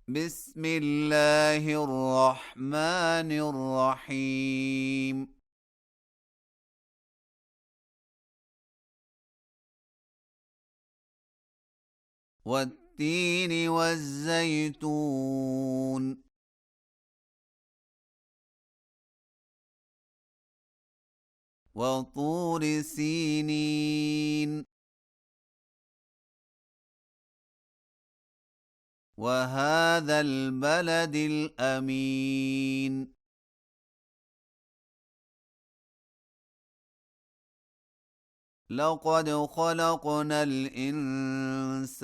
بسم الله الرحمن الرحيم. والتين والزيتون وطور سينين وهذا البلد الأمين. لقد خلقنا الإنسان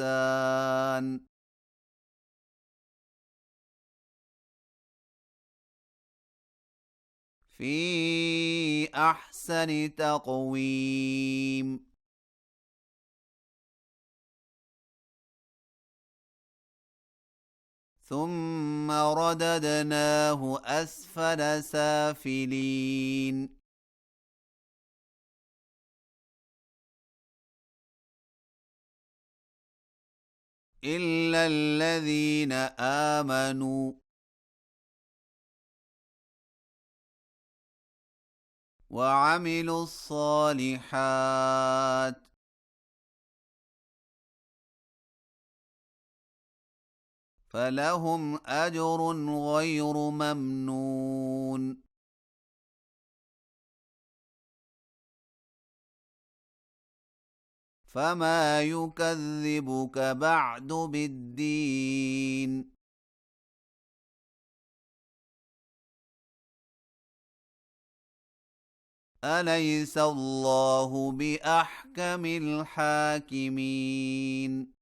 في أحسن تقويم. ثم رددناه أسفل سافلين إلا الذين آمنوا وعملوا الصالحات فلهم أجر غير ممنون. فما يكذبك بعد بالدين. أليس الله بأحكم الحاكمين.